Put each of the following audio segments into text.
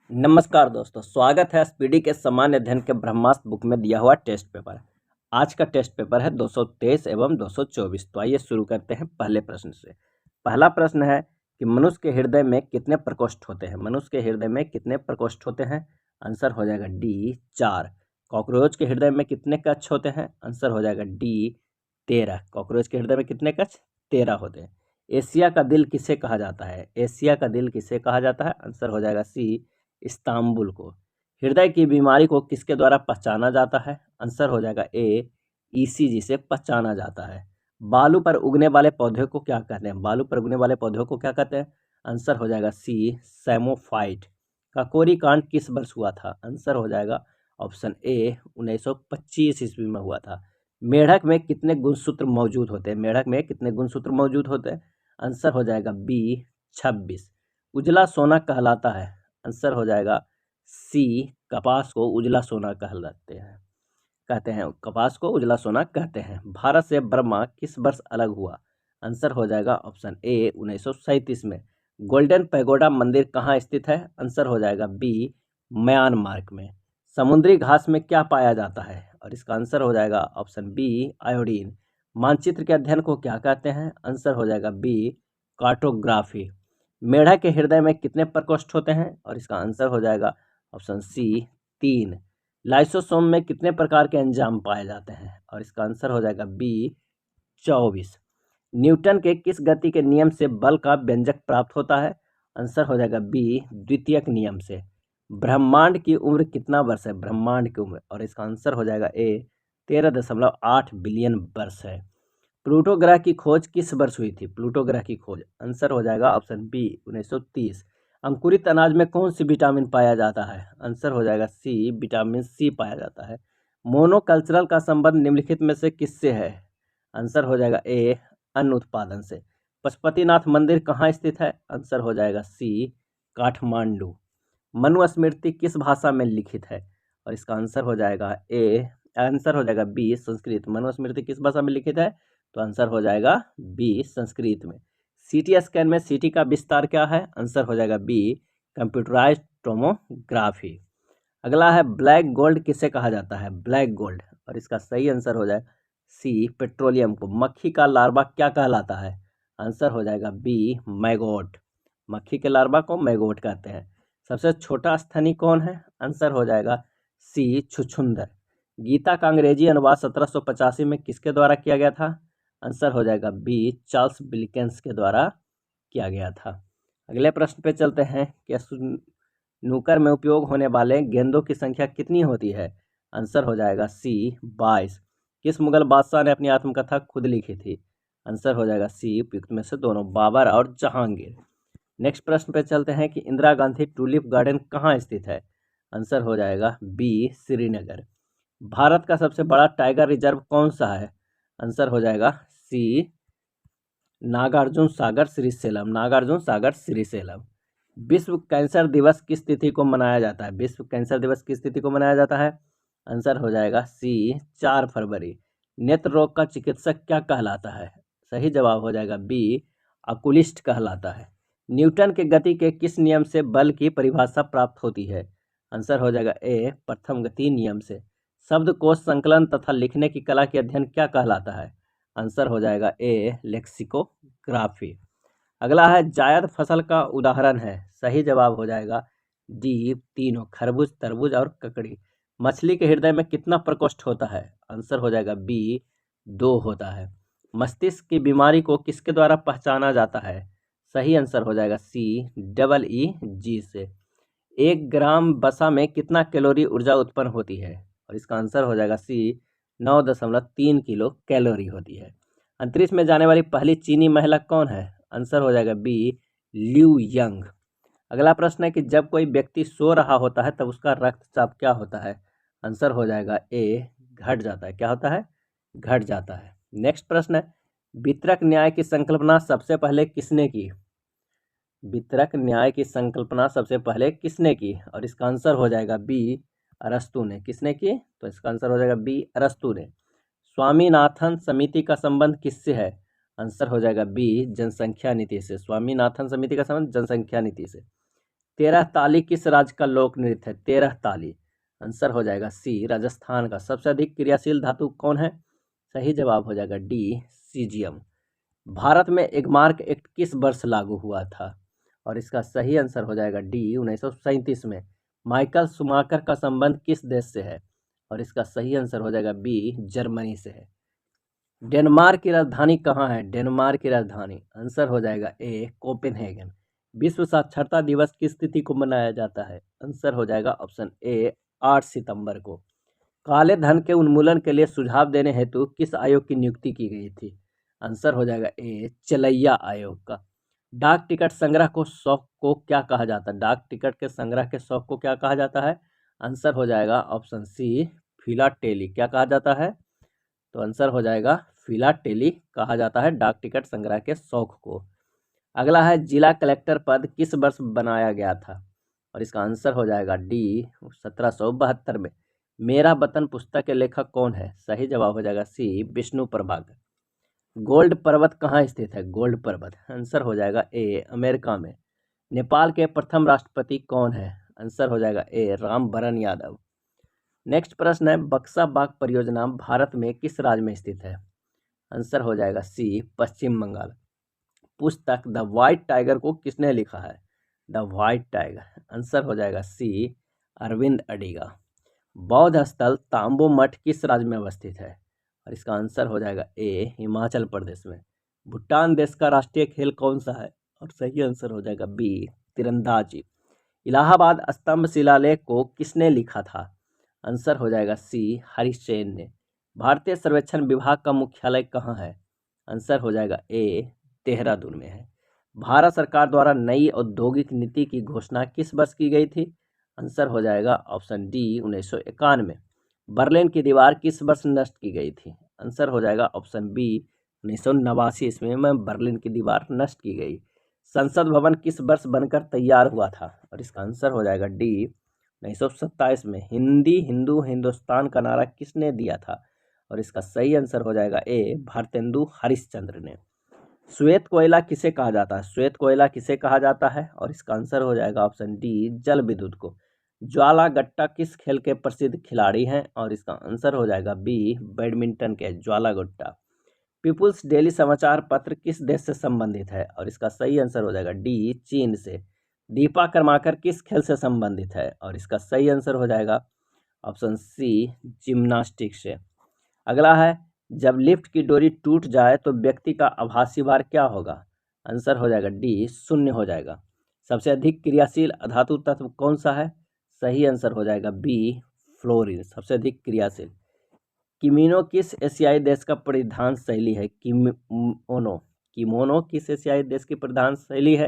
नमस्कार दोस्तों, स्वागत है एसपीडी के सामान्य अध्ययन के ब्रह्मास्त्र बुक में दिया हुआ टेस्ट पेपर। आज का टेस्ट पेपर है 223 एवं 224। तो आइए शुरू करते हैं पहले प्रश्न से। पहला प्रश्न है कि मनुष्य के हृदय में कितने प्रकोष्ठ होते हैं। मनुष्य के हृदय में कितने प्रकोष्ठ होते हैं। आंसर हो जाएगा डी 4। कॉकरोच के हृदय में कितने कक्ष होते हैं। आंसर हो जाएगा डी 13। कॉकरोच के हृदय में कितने कक्ष 13 होते हैं। एशिया का दिल किसे कहा जाता है। एशिया का दिल किसे कहा जाता है। आंसर हो जाएगा सी इस्तांबुल को। हृदय की बीमारी को किसके द्वारा पहचाना जाता है। आंसर हो जाएगा ए ईसीजी से पहचाना जाता है। बालू पर उगने वाले पौधे को क्या कहते हैं। बालू पर उगने वाले पौधों को क्या कहते हैं। आंसर हो जाएगा सी सैमोफाइट। काकोरी कांड किस वर्ष हुआ था। आंसर हो जाएगा ऑप्शन ए 1925 ईस्वी में हुआ था। मेढक में कितने गुणसूत्र मौजूद होते हैं। मेढक में कितने गुणसूत्र मौजूद होते हैं। आंसर हो जाएगा बी 26। उजला सोना कहलाता है। आंसर हो जाएगा सी कपास को उजला सोना कहते हैं कपास को उजला सोना कहते हैं। भारत से बर्मा किस वर्ष अलग हुआ। आंसर हो जाएगा ऑप्शन ए 1937 में। गोल्डन पैगोडा मंदिर कहाँ स्थित है। आंसर हो जाएगा बी म्यांमार में। समुद्री घास में क्या पाया जाता है और इसका आंसर हो जाएगा ऑप्शन बी आयोडीन। मानचित्र के अध्ययन को क्या कहते हैं। आंसर हो जाएगा बी कार्टोग्राफी। मेढक के हृदय में कितने प्रकोष्ठ होते हैं और इसका आंसर हो जाएगा ऑप्शन सी 3। लाइसोसोम में कितने प्रकार के एंजाइम पाए जाते हैं और इसका आंसर हो जाएगा बी 24। न्यूटन के किस गति के नियम से बल का व्यंजक प्राप्त होता है। आंसर हो जाएगा बी द्वितीयक नियम से। ब्रह्मांड की उम्र कितना वर्ष है। ब्रह्मांड की उम्र और इसका आंसर हो जाएगा ए 13.8 बिलियन वर्ष है। प्लूटो ग्रह की खोज किस वर्ष हुई थी। प्लूटो ग्रह की खोज आंसर हो जाएगा ऑप्शन बी 1930। अंकुरित अनाज में कौन सी विटामिन पाया जाता है। आंसर हो जाएगा सी विटामिन सी पाया जाता है। मोनोकल्चरल का संबंध निम्नलिखित में से किससे है। आंसर हो जाएगा ए अन्न उत्पादन से। पशुपतिनाथ मंदिर कहाँ स्थित है। आंसर हो जाएगा सी काठमांडू। मनुस्मृति किस भाषा में लिखित है और इसका आंसर हो जाएगा बी संस्कृत। मनुस्मृति किस भाषा में लिखित है तो आंसर हो जाएगा बी संस्कृत में। सीटी स्कैन में सीटी का विस्तार क्या है। आंसर हो जाएगा बी कंप्यूटराइज्ड टोमोग्राफी। अगला है ब्लैक गोल्ड किसे कहा जाता है। ब्लैक गोल्ड और इसका सही आंसर हो जाए सी पेट्रोलियम को। मक्खी का लार्वा क्या कहलाता है। आंसर हो जाएगा बी मैगोट। मक्खी के लार्वा को मैगोट कहते हैं। सबसे छोटा स्तनी कौन है। आंसर हो जाएगा सी छुछुंदर। गीता का अंग्रेजी अनुवाद 1785 में किसके द्वारा किया गया था। आंसर हो जाएगा बी चार्ल्स विल्किंस के द्वारा किया गया था। अगले प्रश्न पे चलते हैं कि स्नूकर में उपयोग होने वाले गेंदों की संख्या कितनी होती है। आंसर हो जाएगा सी 22। किस मुगल बादशाह ने अपनी आत्मकथा खुद लिखी थी। आंसर हो जाएगा सी उपयुक्त में से दोनों, बाबर और जहांगीर। नेक्स्ट प्रश्न पे चलते हैं कि इंदिरा गांधी टूलिप गार्डन कहाँ स्थित है। आंसर हो जाएगा बी श्रीनगर। भारत का सबसे बड़ा टाइगर रिजर्व कौन सा है। आंसर हो जाएगा सी नागार्जुन सागर श्रीशैलम। नागार्जुन सागर श्रीशैलम। विश्व कैंसर दिवस किस तिथि को मनाया जाता है। विश्व कैंसर दिवस किस तिथि को मनाया जाता है। आंसर हो जाएगा सी 4 फरवरी। नेत्र रोग का चिकित्सक क्या कहलाता है। सही जवाब हो जाएगा बी अकुलिस्ट कहलाता है। न्यूटन के गति के किस नियम से बल की परिभाषा प्राप्त होती है। आंसर हो जाएगा ए प्रथम गति नियम से। शब्दकोश संकलन तथा लिखने की कला के अध्ययन क्या कहलाता है। आंसर हो जाएगा ए लेक्सिकोग्राफी। अगला है जायद फसल का उदाहरण है। सही जवाब हो जाएगा डी तीनों, खरबूज, तरबूज और ककड़ी। मछली के हृदय में कितना प्रकोष्ठ होता है। आंसर हो जाएगा बी 2 होता है। मस्तिष्क की बीमारी को किसके द्वारा पहचाना जाता है। सही आंसर हो जाएगा सी EEG से। 1 ग्राम वसा में कितना कैलोरी ऊर्जा उत्पन्न होती है और इसका आंसर हो जाएगा सी 9.3 किलो कैलोरी होती है। अंतरिक्ष में जाने वाली पहली चीनी महिला कौन है। आंसर हो जाएगा बी ल्यू यंग। अगला प्रश्न है कि जब कोई व्यक्ति सो रहा होता है तब उसका रक्तचाप क्या होता है। आंसर हो जाएगा ए घट जाता है। क्या होता है, घट जाता है। नेक्स्ट प्रश्न है वितरक न्याय की संकल्पना सबसे पहले किसने की। वितरक न्याय की संकल्पना सबसे पहले किसने की और इसका आंसर हो जाएगा बी अरस्तु ने। किसने की तो इसका आंसर हो जाएगा बी अरस्तु ने। स्वामीनाथन समिति का संबंध किससे है। आंसर हो जाएगा बी जनसंख्या नीति से। स्वामीनाथन समिति का संबंध जनसंख्या नीति से। तेरह ताली किस राज्य का लोक नृत्य है? तेरह ताली, आंसर हो जाएगा सी राजस्थान का। सबसे अधिक क्रियाशील धातु कौन है? सही जवाब हो जाएगा डी सीजियम। भारत में एगमार्क एक्ट किस वर्ष लागू हुआ था? और इसका सही आंसर हो जाएगा डी 1937 में। माइकल शुमाकर का संबंध किस देश से है? और इसका सही आंसर हो जाएगा बी जर्मनी से है। डेनमार्क की राजधानी कहाँ है? डेनमार्क की राजधानी, आंसर हो जाएगा ए कोपेनहेगन। विश्व साक्षरता दिवस किस तिथि को मनाया जाता है? आंसर हो जाएगा ऑप्शन ए 8 सितंबर को। काले धन के उन्मूलन के लिए सुझाव देने हेतु किस आयोग की नियुक्ति की गई थी? आंसर हो जाएगा ए चलैया आयोग का। डाक टिकट संग्रह को शौक को क्या कहा जाता है? डाक टिकट के संग्रह के शौक को क्या कहा जाता है? आंसर हो जाएगा ऑप्शन सी फिलाटेली। क्या कहा जाता है? तो आंसर हो जाएगा फिलाटेली कहा जाता है डाक टिकट संग्रह के शौक को। अगला है जिला कलेक्टर पद किस वर्ष बनाया गया था? और इसका आंसर हो जाएगा डी 1772 में। मेरा वतन पुस्तक के लेखक कौन है? सही जवाब हो जाएगा सी विष्णु प्रभाकर। गोल्ड पर्वत कहाँ स्थित है? गोल्ड पर्वत, आंसर हो जाएगा ए अमेरिका में। नेपाल के प्रथम राष्ट्रपति कौन है? आंसर हो जाएगा ए रामवरण यादव। नेक्स्ट प्रश्न है बक्सा बाग परियोजना भारत में किस राज्य में स्थित है? आंसर हो जाएगा सी पश्चिम बंगाल। पुस्तक द व्हाइट टाइगर को किसने लिखा है? द व्हाइट टाइगर, आंसर हो जाएगा सी अरविंद अडिगा। बौद्ध स्थल तांबो मठ किस राज्य में अवस्थित है? और इसका आंसर हो जाएगा ए हिमाचल प्रदेश में। भूटान देश का राष्ट्रीय खेल कौन सा है? और सही आंसर हो जाएगा बी तीरंदाजी। इलाहाबाद स्तंभ शिलालेख को किसने लिखा था? आंसर हो जाएगा सी हरिसेन ने। भारतीय सर्वेक्षण विभाग का मुख्यालय कहाँ है? आंसर हो जाएगा ए देहरादून में है। भारत सरकार द्वारा नई औद्योगिक नीति की घोषणा किस वर्ष की गई थी? आंसर हो जाएगा ऑप्शन डी 1991। बर्लिन की दीवार किस वर्ष नष्ट की गई थी? आंसर हो जाएगा ऑप्शन बी 1989 ईस्वी में बर्लिन की दीवार नष्ट की गई। संसद भवन किस वर्ष बनकर तैयार हुआ था? और इसका आंसर हो जाएगा डी 1927 में। हिंदी हिंदू हिंदुस्तान का नारा किसने दिया था? और इसका सही आंसर हो जाएगा ए भारतेंदु हरिश्चंद्र ने। श्वेत कोयला किसे कहा जाता है? श्वेत कोयला किसे कहा जाता है? और इसका आंसर हो जाएगा ऑप्शन डी जल विद्युत को। ज्वाला गट्टा किस खेल के प्रसिद्ध खिलाड़ी हैं? और इसका आंसर हो जाएगा बी बैडमिंटन के ज्वाला गट्टा। पीपुल्स डेली समाचार पत्र किस देश से संबंधित है? और इसका सही आंसर हो जाएगा डी चीन से। दीपा कर्माकर किस खेल से संबंधित है? और इसका सही आंसर हो जाएगा ऑप्शन सी जिम्नास्टिक्स से। अगला है जब लिफ्ट की डोरी टूट जाए तो व्यक्ति का आभासी भार क्या होगा? आंसर हो जाएगा डी 0 हो जाएगा। सबसे अधिक क्रियाशील अधातु तत्व कौन सा है? सही आंसर हो जाएगा बी फ्लोरीन, सबसे अधिक क्रियाशील। किमीनो किस एशियाई देश का परिधान शैली है? किमोनो किस एशियाई देश की परिधान शैली है?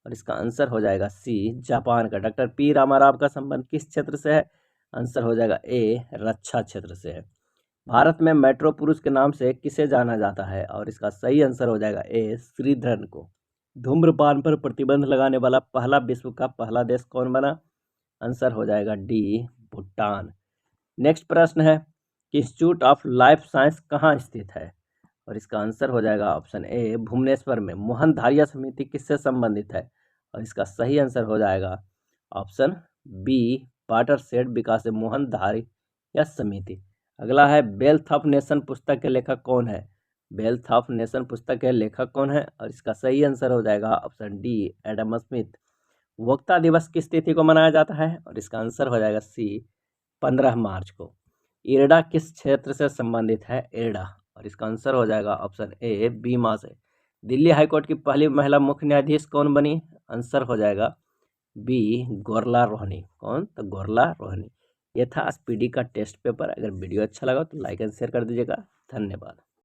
और इसका आंसर हो जाएगा सी जापान का। डॉक्टर पी रामाराव का संबंध किस क्षेत्र से है? आंसर हो जाएगा ए रक्षा क्षेत्र से है। भारत में मेट्रो पुरुष के नाम से किसे जाना जाता है? और इसका सही आंसर हो जाएगा ए श्रीधरन को। धूम्रपान पर प्रतिबंध लगाने वाला पहला विश्व का पहला देश कौन बना? आंसर हो जाएगा डी भूटान। नेक्स्ट प्रश्न है कि इंस्टीट्यूट ऑफ लाइफ साइंस कहाँ स्थित है? और इसका आंसर हो जाएगा ऑप्शन ए भुवनेश्वर में। मोहन धारिया समिति किससे संबंधित है? और इसका सही आंसर हो जाएगा ऑप्शन बी वाटरशेड विकास मोहन धारिया समिति। अगला है वेल्थ ऑफ नेशन पुस्तक के लेखक कौन है? वेल्थ ऑफ नेशन पुस्तक के लेखक कौन है? और इसका सही आंसर हो जाएगा ऑप्शन डी एडम स्मिथ। वक्ता दिवस किस तिथि को मनाया जाता है? और इसका आंसर हो जाएगा सी 15 मार्च को। इरडा किस क्षेत्र से संबंधित है? इरडा, और इसका आंसर हो जाएगा ऑप्शन ए बीमा से। दिल्ली हाईकोर्ट की पहली महिला मुख्य न्यायाधीश कौन बनी? आंसर हो जाएगा बी गोरला रोहनी। कौन? तो गोरला रोहनी। ये था स्पीडी का टेस्ट पेपर। अगर वीडियो अच्छा लगा तो लाइक एंड शेयर कर दीजिएगा। धन्यवाद।